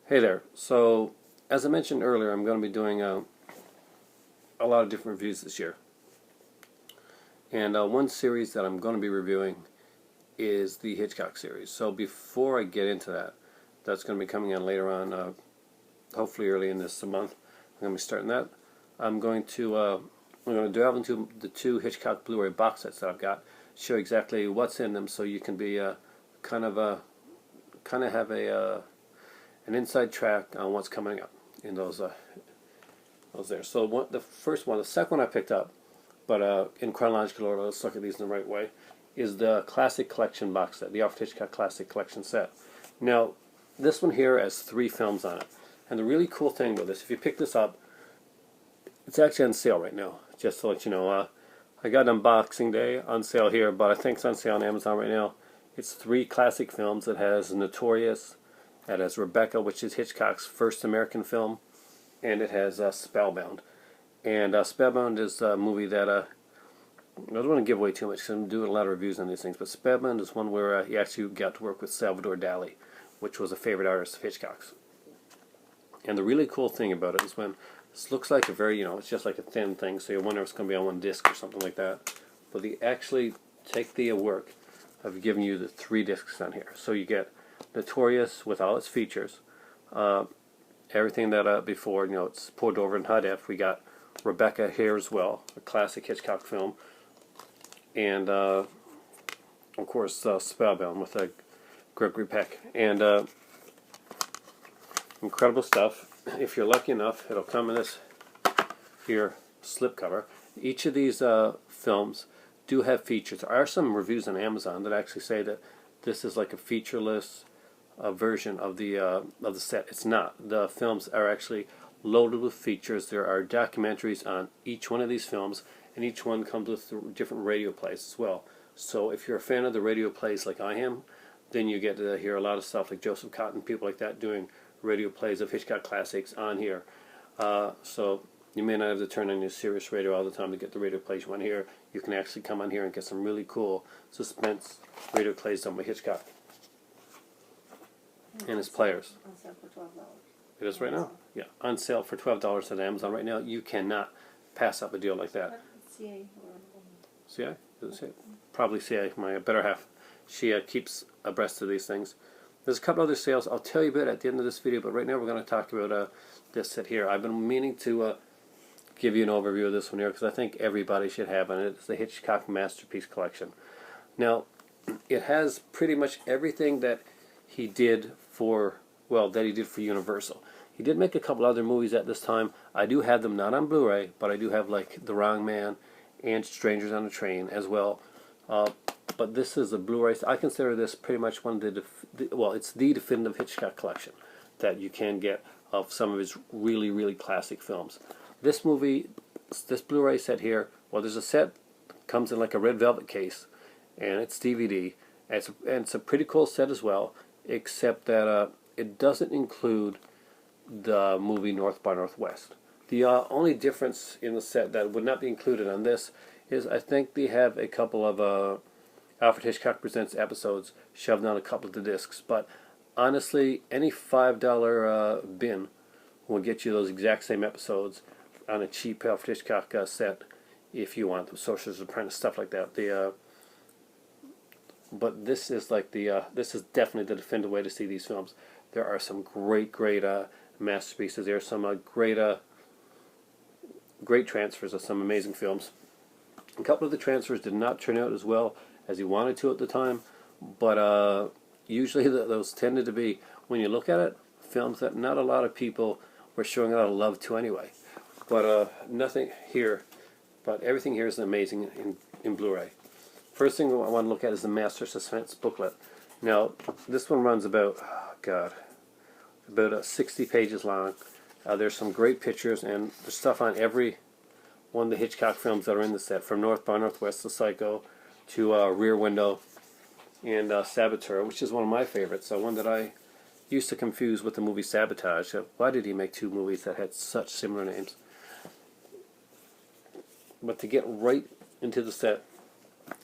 Hey there. So, as I mentioned earlier, I'm going to be doing a lot of different reviews this year. And one series that I'm going to be reviewing is the Hitchcock series. So before I get into that, that's going to be coming on later on, hopefully early in this month. I'm going to be starting that. I'm going to delve into the two Hitchcock Blu-ray box sets that I've got, show exactly what's in them, so you can be kind of have an inside track on what's coming up in those there. So the second one I picked up, but in chronological order, let's look at these in the right way, is the Classic Collection box set, the Alfred Hitchcock Classic Collection set. Now, this one here has 3 films on it. And the really cool thing with this, if you pick this up, it's actually on sale right now, just to let you know. I got Unboxing Day on sale here, but I think it's on sale on Amazon right now. It's 3 classic films. It has Notorious, it has Rebecca, which is Hitchcock's first American film, and it has Spellbound. And Spellbound is a movie that I don't want to give away too much because I'm doing a lot of reviews on these things, but Spellbound is one where he actually got to work with Salvador Dali, which was a favorite artist of Hitchcock's. And the really cool thing about it is when this looks like a very, it's just like a thin thing, so you wonder if it's going to be on one disc or something like that. But they actually take the work of giving you the 3 discs on here. So you get Notorious with all its features, everything that before, it's poured over in high def. We got Rebecca here as well, a classic Hitchcock film, and of course Spellbound with Gregory Peck, and incredible stuff. If you're lucky enough, it'll come in this here slipcover. Each of these films do have features. There are some reviews on Amazon that actually say that this is like a featureless version of the set. It's not. The films are actually loaded with features. There are documentaries on each one of these films, and each one comes with different radio plays as well. So if you're a fan of the radio plays like I am, then you get to hear a lot of stuff like Joseph Cotton, people like that doing radio plays of Hitchcock classics on here. So you may not have to turn on your Sirius radio all the time to get the radio plays you want to hear. You can actually come on here and get some really cool suspense radio plays done by Hitchcock and his players. On sale for $12. It is right now. Yeah, on sale for $12 at Amazon right now. You cannot pass up a deal like that. CA CA? Is it CA? Probably CA, my better half. She keeps abreast of these things. There's a couple other sales I'll tell you about at the end of this video, but right now we're going to talk about this set here. I've been meaning to give you an overview of this one here because I think everybody should have it. It's the Hitchcock Masterpiece Collection. Now, it has pretty much everything that he did for Universal. He did make a couple other movies at this time. I do have them not on Blu-ray, but I do have like The Wrong Man and Strangers on a Train as well. But this is a Blu-ray. I consider this pretty much one of it's the definitive Hitchcock collection that you can get of some of his really, really classic films. This Blu-ray set here, there's a set comes in like a red velvet case, and it's DVD. And it's a pretty cool set as well, except that it doesn't include the movie North by Northwest. The only difference in the set that would not be included on this is I think they have a couple of Alfred Hitchcock Presents episodes shoved on a couple of the discs. But honestly, any $5 bin will get you those exact same episodes on a cheap Alfred Hitchcock set if you want them. Socialist Apprentice, stuff like that. But this is like this is definitely the definitive way to see these films. There are some great masterpieces. There are some great transfers of some amazing films. A couple of the transfers did not turn out as well as he wanted to at the time, but usually those tended to be, when you look at it, films that not a lot of people were showing a lot of love to anyway. But nothing here, but everything here is amazing in Blu-ray. First thing I want to look at is the Master Suspense booklet. Now, this one runs about 60 pages long. There's some great pictures, and there's stuff on every one of the Hitchcock films that are in the set, from North by Northwest to Psycho to Rear Window and Saboteur, which is one of my favorites, one that I used to confuse with the movie Sabotage. Why did he make 2 movies that had such similar names? But to get right into the set,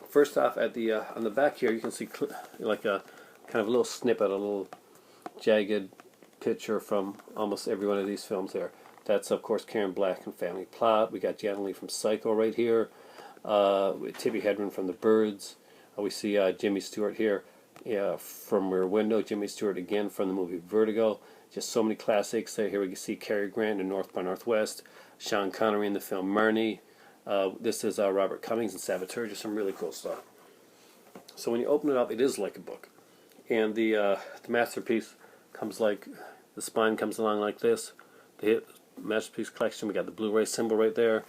first off, at the on the back here, you can see like a kind of a little snippet, a little jagged picture from almost every one of these films there. That's, of course, Karen Black and Family Plot. We got Janet Leigh from Psycho right here. Tippi Hedren from The Birds. We see Jimmy Stewart here from Rear Window. Jimmy Stewart again from the movie Vertigo. Just so many classics. Here we can see Cary Grant in North by Northwest. Sean Connery in the film Marnie. This is Robert Cummings in Saboteur. Just some really cool stuff. So when you open it up, it is like a book. And the masterpiece comes like, the spine comes along like this. The masterpiece collection, we got the Blu-ray symbol right there.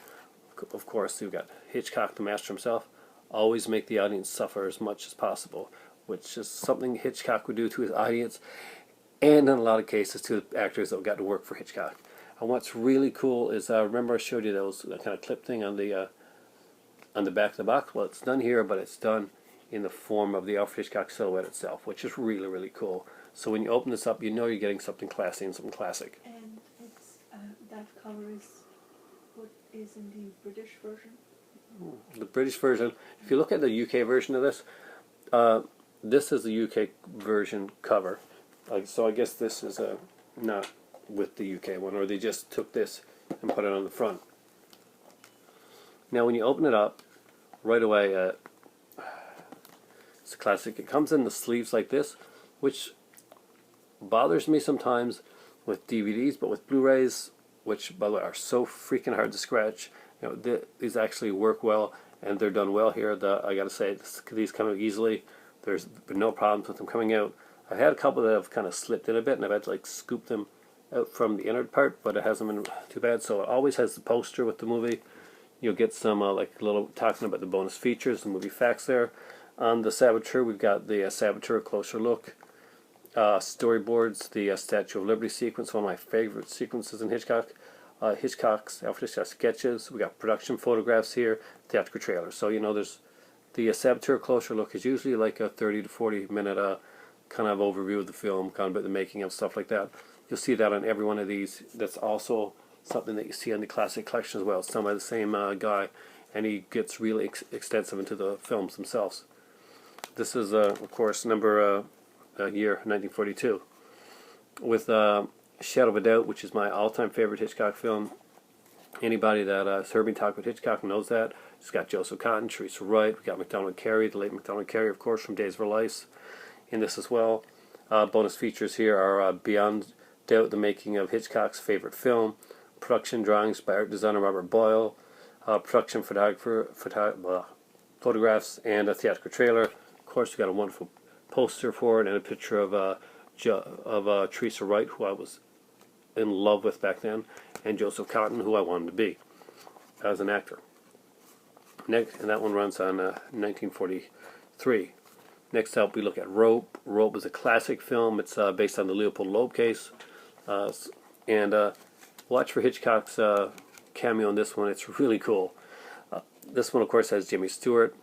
Of course, you've got Hitchcock, the master himself. Always make the audience suffer as much as possible, which is something Hitchcock would do to his audience, and in a lot of cases to the actors that got to work for Hitchcock. And what's really cool is, remember I showed you that kind of clip thing on the back of the box? Well, it's done here, but it's done in the form of the Alfred Hitchcock silhouette itself, which is really, really cool. So when you open this up, you know you're getting something classy and something classic. And it's that cover is what is in the British version? The British version, if you look at the UK version of this, this is the UK version cover. So I guess this is not with the UK one, or they just took this and put it on the front. Now when you open it up, right away, it's a classic. It comes in the sleeves like this, which bothers me sometimes with DVDs, but with Blu-rays, which by the way are so freaking hard to scratch, you know, these actually work well, and they're done well here. I gotta say, these come out easily. There's been no problems with them coming out. I've had a couple that have kind of slipped in a bit, and I've had to like scoop them out from the inner part, but it hasn't been too bad. So it always has the poster with the movie. You'll get some like a little talking about the bonus features, the movie facts there. On the Saboteur, we've got the Saboteur Closer Look, storyboards, the Statue of Liberty sequence, one of my favorite sequences in Hitchcock. Hitchcock's Alfred Hitchcock sketches. We got production photographs here, theatrical trailers. So you know, there's the Saboteur Closer Look is usually like a 30 to 40 minute kind of overview of the film, kind of about the making of stuff like that. You'll see that on every one of these. That's also something that you see on the classic collection as well. It's done by the same guy, and he gets really extensive into the films themselves. This is, of course, year 1942, with Shadow of a Doubt, which is my all-time favorite Hitchcock film. Anybody that has heard me talk about Hitchcock knows that. It's got Joseph Cotten, Teresa Wright, we got MacDonald Carey, the late MacDonald Carey, of course, from Days of Our Lives, in this as well. Bonus features here are Beyond Doubt, the making of Hitchcock's favorite film, production drawings by art designer Robert Boyle, production photographs, and a theatrical trailer. Of course, we got a wonderful poster for it and a picture of Teresa Wright, who I was in love with back then, and Joseph Cotten, who I wanted to be as an actor. Next, and that one runs on 1943. Next up, we look at Rope. Rope is a classic film. It's based on the Leopold Loeb case. Watch for Hitchcock's cameo in this one. It's really cool. This one, of course, has Jimmy Stewart.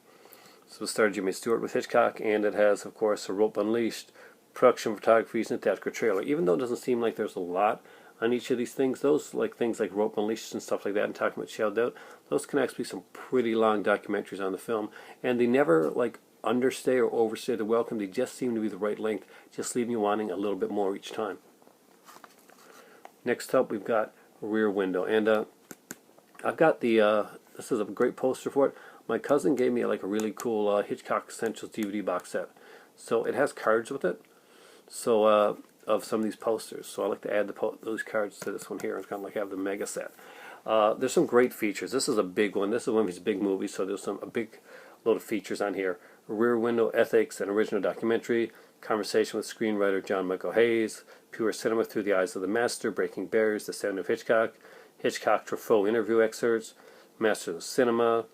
So it starred Jimmy Stewart with Hitchcock, and it has, of course, a Rope Unleashed, production photography, and a theatrical trailer. Even though it doesn't seem like there's a lot on each of these things, those things like Rope Unleashed and stuff like that, and talking about Shadow of Doubt, those can actually be some pretty long documentaries on the film, and they never like understay or overstay the welcome. They just seem to be the right length, just leaving you wanting a little bit more each time. Next up, we've got Rear Window, and I've got the this is a great poster for it. My cousin gave me like a really cool Hitchcock Essentials DVD box set, so it has cards with it. So of some of these posters, so I like to add those cards to this one here. It's kind of like have the mega set. There's some great features. This is a big one. This is one of his big movies, so there's a big load of features on here. Rear Window, Ethics, an original documentary, conversation with screenwriter John Michael Hayes, Pure Cinema Through the Eyes of the Master, Breaking Barriers, The Sound of Hitchcock, Hitchcock Truffaut interview excerpts, Masters of Cinema,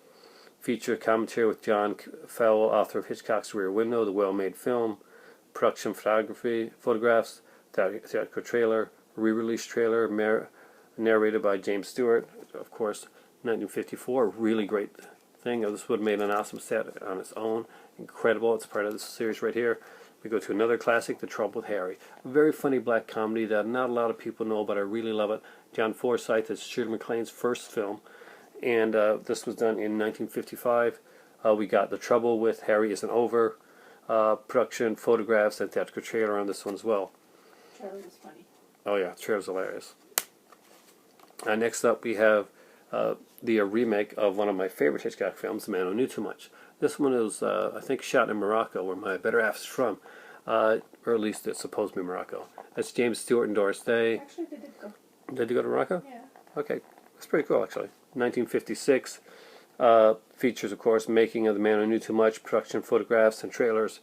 feature commentary with John Fowle, author of Hitchcock's Rear Window, the well-made film, production photography, photographs, theatrical trailer, re-release trailer, narrated by James Stewart, of course, 1954, really great thing. This would have made an awesome set on its own. Incredible. It's part of this series right here. We go to another classic, The Trouble with Harry. A very funny black comedy that not a lot of people know, but I really love it. John Forsythe is Shirley MacLaine's first film, and this was done in 1955. We got The Trouble with Harry Isn't Over, production, photographs, and theatrical trailer on this one as well. Trailer was funny. Oh yeah, trailer's hilarious. Next up we have the remake of one of my favorite Hitchcock films, The Man Who Knew Too Much. This one is, I think, shot in Morocco, where my better half is from, or at least it's supposed to be Morocco. That's James Stewart and Doris Day. Actually, they did go. Did you go to Morocco? Yeah. Okay, that's pretty cool, actually. 1956. Features, of course, making of The Man Who Knew Too Much, production photographs and trailers.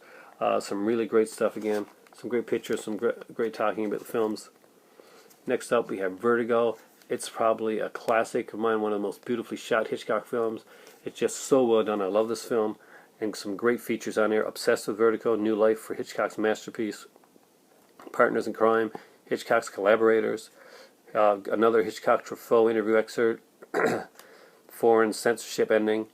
Some really great stuff again. Some great pictures, some great talking about the films. Next up, we have Vertigo. It's probably a classic of mine, one of the most beautifully shot Hitchcock films. It's just so well done. I love this film. And some great features on there. Obsessed with Vertigo, New Life for Hitchcock's masterpiece. Partners in Crime, Hitchcock's Collaborators. Another Hitchcock Truffaut interview excerpt. Foreign censorship ending.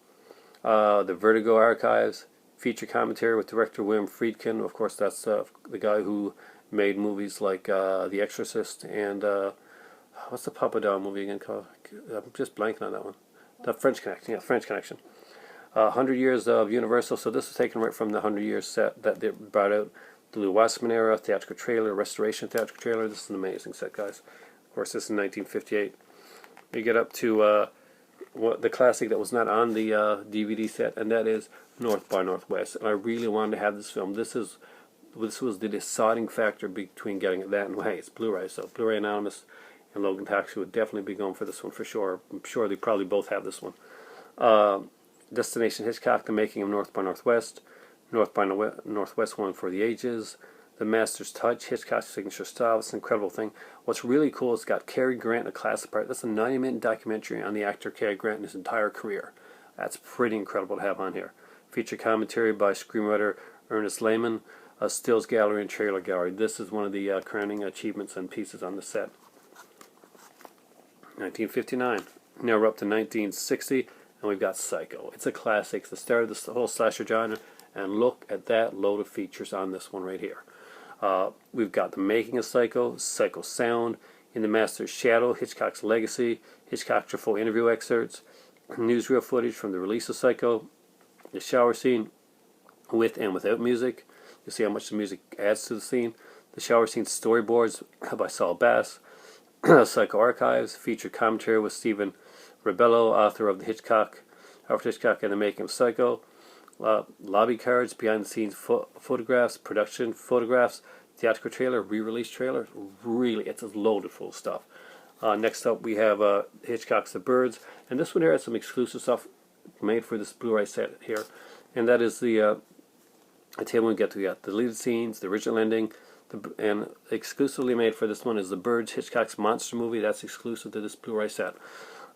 The Vertigo Archives. Feature commentary with director William Friedkin. Of course, that's the guy who made movies like The Exorcist and what's the Papa Doll movie again called? I'm just blanking on that one. The French Connection. Yeah, French Connection. 100 Years of Universal. So this was taken right from the 100 Years set that they brought out. The Lou Wasserman era, theatrical trailer, restoration theatrical trailer. This is an amazing set, guys. Of course, this is 1958. You get up to the classic that was not on the DVD set, and that is North by Northwest. And I really wanted to have this film. This was the deciding factor between getting it that and, well, hey, it's Blu-ray. So Blu-ray Anonymous and Logan Taxi would definitely be going for this one for sure. I'm sure they probably both have this one. Destination Hitchcock, The Making of North by Northwest. North by Northwest, One for the Ages. The Master's Touch, Hitchcock's signature style. It's an incredible thing. What's really cool is it's got Cary Grant in a classic part. That's a 90-minute documentary on the actor Cary Grant and his entire career. That's pretty incredible to have on here. Feature commentary by screenwriter Ernest Lehman. A stills gallery and trailer gallery. This is one of the crowning achievements and pieces on the set. 1959. Now we're up to 1960, and we've got Psycho. It's a classic. It's the start of the whole slasher genre, and look at that load of features on this one right here. We've got The Making of Psycho, Psycho Sound, In the Master's Shadow, Hitchcock's Legacy, Hitchcock Truffaut interview excerpts, newsreel footage from the release of Psycho, the shower scene with and without music. You see how much the music adds to the scene. The shower scene storyboards by Saul Bass. Psycho Archives, featured commentary with Stephen Rebello, author of Alfred Hitchcock and the Making of Psycho. Lobby cards, behind the scenes photographs, production photographs, theatrical trailer, re-release trailer. Really, it's loaded full of stuff. Next up we have Hitchcock's The Birds, and this one here has some exclusive stuff made for this Blu-ray set here, and that is the table we get to. We got the deleted scenes, the original ending, and exclusively made for this one is The Birds, Hitchcock's monster movie. That's exclusive to this Blu-ray set.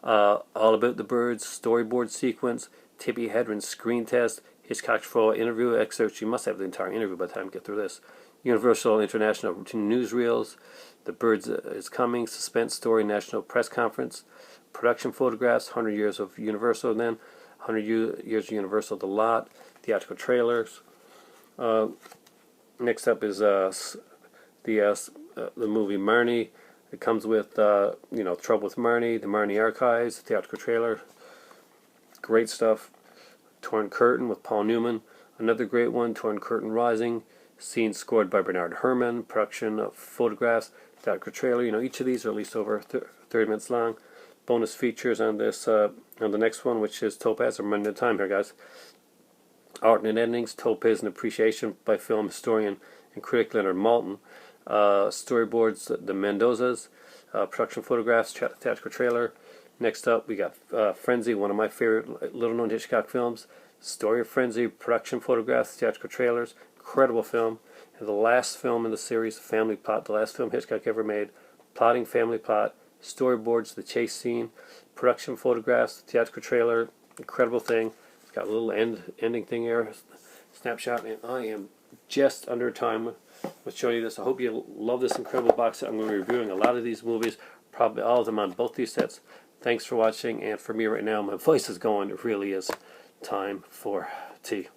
All About the Birds, storyboard sequence, Tippi Hedren's screen test, Hitchcock Truffaut interview excerpts. You must have the entire interview by the time you get through this. Universal International newsreels, The Birds is Coming, Suspense story, National Press Conference, production photographs, 100 Years of Universal, and then 100 Years of Universal, The Lot, theatrical trailers. Next up is the movie Marnie. It comes with Trouble with Marnie, the Marnie Archives, theatrical trailer. Great stuff. Torn Curtain with Paul Newman. Another great one, Torn Curtain Rising. Scene scored by Bernard Herrmann. Production of photographs, theatrical trailer. Each of these are at least over 30 minutes long. Bonus features on this on the next one, which is Topaz. I'm running out of time here, guys. Art and Endings, Topaz and Appreciation by film historian and critic Leonard Maltin. Storyboards, The Mendozas. Production photographs, theatrical trailer. Next up, we got Frenzy, one of my favorite little-known Hitchcock films. Story of Frenzy, production photographs, theatrical trailers. Incredible film. And the last film in the series, Family Plot, the last film Hitchcock ever made. Plotting Family Plot, storyboards, the chase scene, production photographs, theatrical trailer. Incredible thing. It's got a little ending thing here, snapshot, and I am just under time with showing you this. I hope you love this incredible box set. I'm going to be reviewing a lot of these movies, probably all of them on both these sets. Thanks for watching, and for me right now, my voice is going. It really is time for tea.